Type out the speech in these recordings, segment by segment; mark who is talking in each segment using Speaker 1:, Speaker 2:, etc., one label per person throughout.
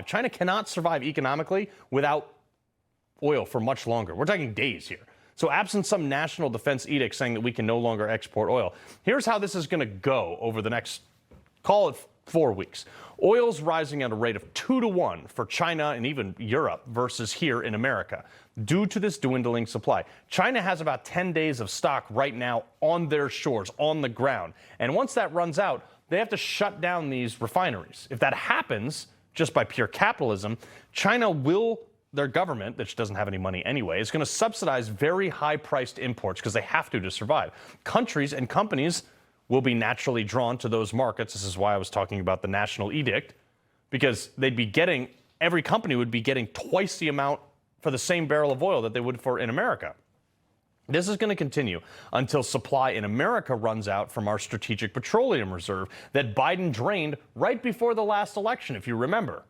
Speaker 1: survive. China cannot survive economically without oil for much longer. We're talking days here. So absent some national defense edict saying that we can no longer export oil, here's how this is going to go over the next, call it 4 weeks. Oil's rising at a rate of 2-to-1 for China and even Europe versus here in America due to this dwindling supply. China has about 10 days of stock right now on their shores, on the ground. And once that runs out, they have to shut down these refineries. If that happens, just by pure capitalism, China will, their government, which doesn't have any money anyway, is going to subsidize very high-priced imports because they have to survive. Countries and companies will be naturally drawn to those markets. This is why I was talking about the national edict, because they'd be getting, every company would be getting twice the amount for the same barrel of oil that they would for in America. This is going to continue until supply in America runs out from our strategic petroleum reserve that Biden drained right before the last election, if you remember.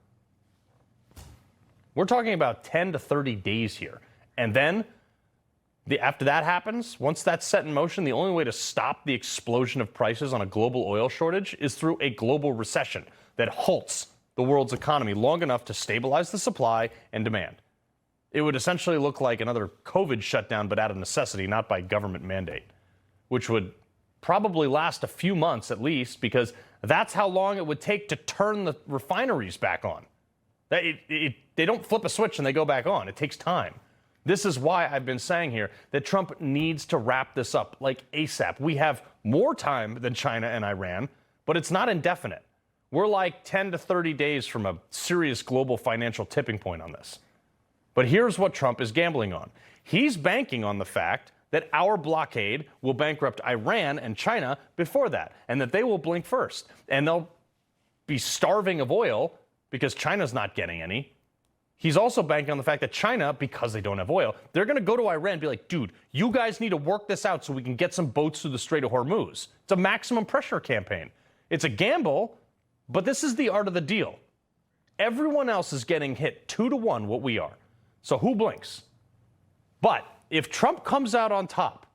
Speaker 1: We're talking about 10 to 30 days here. And then after that happens, once that's set in motion, the only way to stop the explosion of prices on a global oil shortage is through a global recession that halts the world's economy long enough to stabilize the supply and demand. It would essentially look like another COVID shutdown, but out of necessity, not by government mandate, which would probably last a few months at least, because that's how long it would take to turn the refineries back on. They don't flip a switch and they go back on. It takes time. This is why I've been saying here that Trump needs to wrap this up like ASAP. We have more time than China and Iran, but it's not indefinite. We're like 10 to 30 days from a serious global financial tipping point on this. But here's what Trump is gambling on. He's banking on the fact that our blockade will bankrupt Iran and China before that, and that they will blink first. And they'll be starving of oil because China's not getting any. He's also banking on the fact that China, because they don't have oil, they're going to go to Iran and be like, dude, you guys need to work this out so we can get some boats through the Strait of Hormuz. It's a maximum pressure campaign. It's a gamble, but this is the art of the deal. Everyone else is getting hit 2-to-1 what we are. So who blinks? But if Trump comes out on top,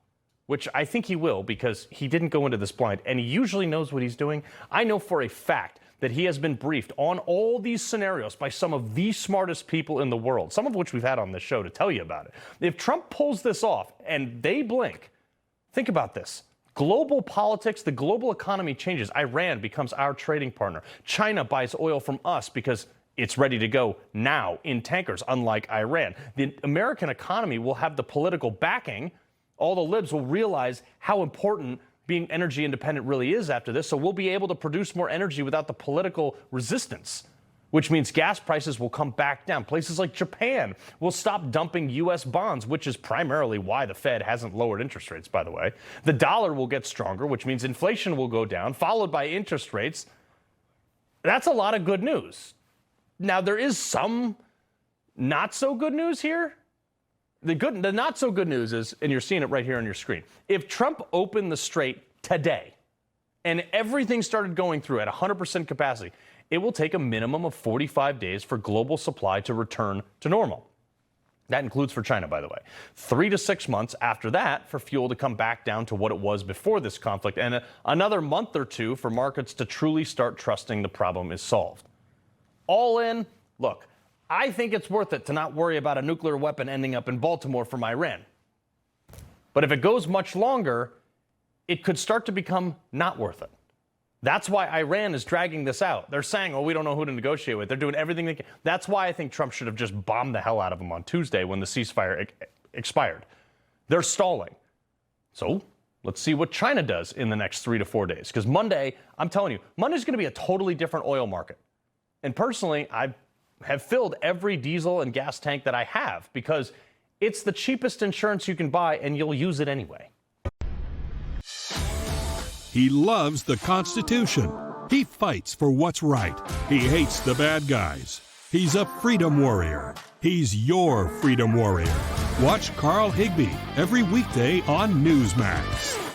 Speaker 1: which I think he will because he didn't go into this blind and he usually knows what he's doing, I know for a fact that he has been briefed on all these scenarios by some of the smartest people in the world, some of which we've had on this show to tell you about it. If Trump pulls this off and they blink, think about this. Global politics, the global economy changes. Iran becomes our trading partner. China buys oil from us because it's ready to go now in tankers, unlike Iran. The American economy will have the political backing. All the libs will realize how important being energy independent really is after this, so we'll be able to produce more energy without the political resistance, which means gas prices will come back down. Places like Japan will stop dumping U.S. bonds, which is primarily why the Fed hasn't lowered interest rates, by the way. The dollar will get stronger, which means inflation will go down, followed by interest rates. That's a lot of good news. Now, there is some not so good news here. The not so good news is, and you're seeing it right here on your screen, if Trump opened the strait today and everything started going through at 100% capacity, it will take a minimum of 45 days for global supply to return to normal. That includes for China, by the way. 3 to 6 months after that for fuel to come back down to what it was before this conflict, and another month or two for markets to truly start trusting the problem is solved. All in, look, I think it's worth it to not worry about a nuclear weapon ending up in Baltimore from Iran. But if it goes much longer, it could start to become not worth it. That's why Iran is dragging this out. They're saying, oh, we don't know who to negotiate with. They're doing everything they can. That's why I think Trump should have just bombed the hell out of them on Tuesday when the ceasefire expired. They're stalling. So let's see what China does in the next 3 to 4 days. Because Monday, I'm telling you, Monday's going to be a totally different oil market. And personally, I have filled every diesel and gas tank that I have because it's the cheapest insurance you can buy and you'll use it anyway.
Speaker 2: He loves the Constitution. He fights for what's right. He hates the bad guys. He's a freedom warrior. He's your freedom warrior. Watch Carl Higbie every weekday on Newsmax.